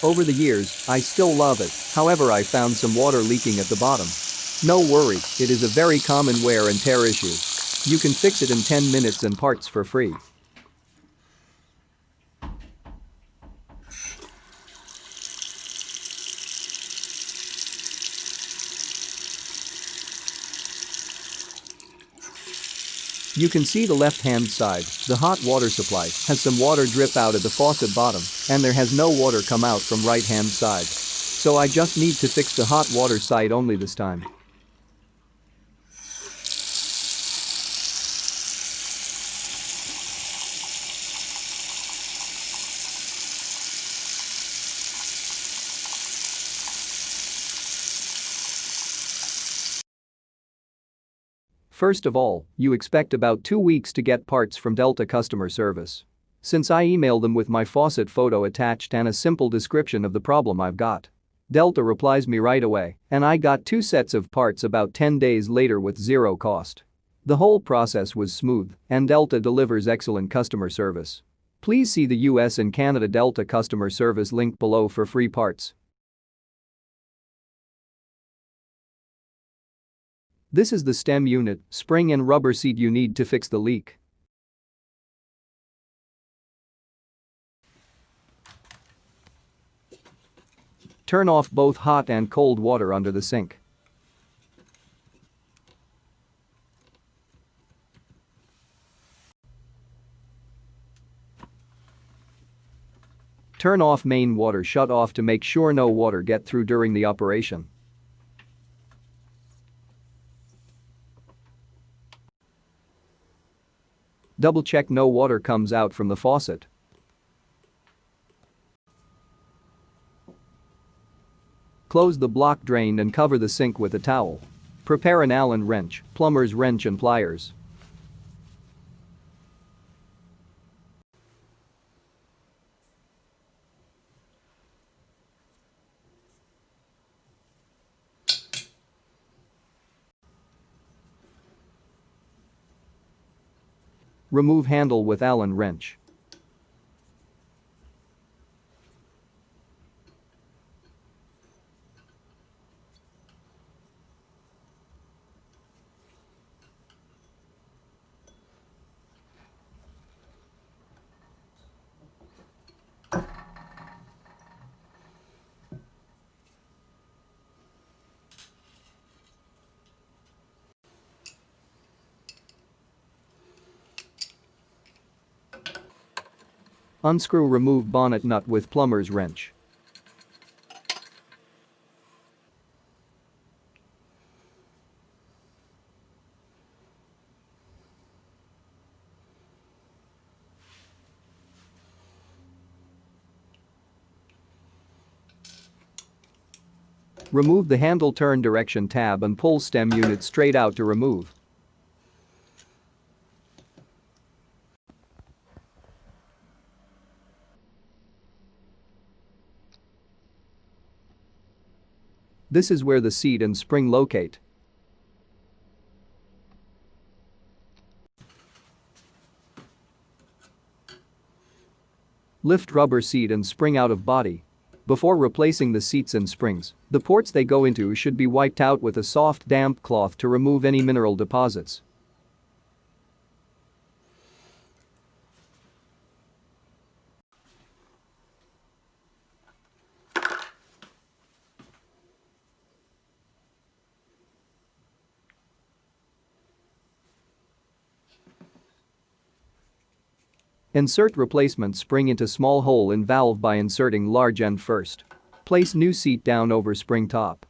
Over the years, I still love it, however I found some water leaking at the bottom. No worry, it is a very common wear and tear issue. You can fix it in 10 minutes and parts for free. You can see the left-hand side, the hot water supply, has some water drip out of the faucet bottom, and there has no water come out from right-hand side. So I just need to fix the hot water side only this time. First of all, you expect about 2 weeks to get parts from Delta customer service. Since I emailed them with my faucet photo attached and a simple description of the problem I've got. Delta replies me right away, and I got 2 sets of parts about 10 days later with zero cost. The whole process was smooth, and Delta delivers excellent customer service. Please see the US and Canada Delta customer service link below for free parts. This is the stem unit, spring and rubber seat you need to fix the leak. Turn off both hot and cold water under the sink. Turn off main water shut off to make sure no water get through during the operation. Double check no water comes out from the faucet. Close the block drain and cover the sink with a towel. Prepare an Allen wrench, plumber's wrench and pliers. Remove handle with Allen wrench. Unscrew remove bonnet nut with plumber's wrench. Remove the handle turn direction tab and pull stem unit straight out to remove. This is where the seat and spring locate. Lift rubber seat and spring out of body. Before replacing the seats and springs, the ports they go into should be wiped out with a soft damp cloth to remove any mineral deposits. Insert replacement spring into small hole in valve by inserting large end first. Place new seat down over spring top.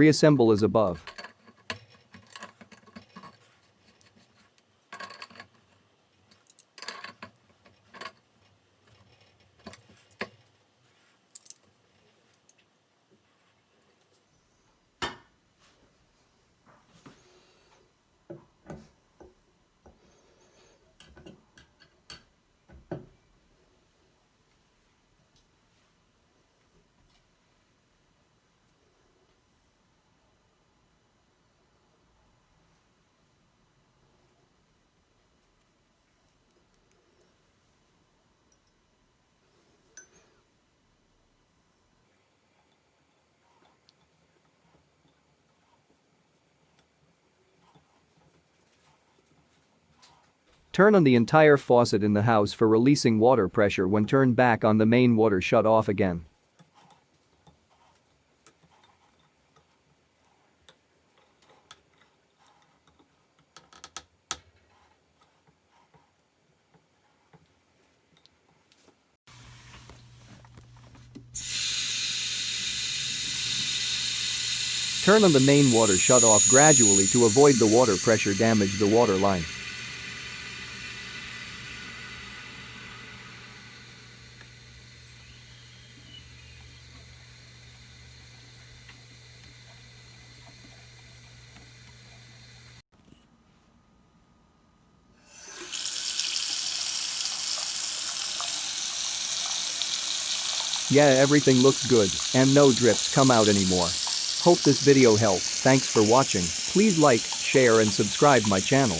Reassemble as above. Turn on the entire faucet in the house for releasing water pressure when turned back on the main water shut off again. Turn on the main water shut off gradually to avoid the water pressure damage the water line. Yeah, everything looks good and no drips come out anymore. Hope this video helped. Thanks for watching. Please like, share and subscribe my channel.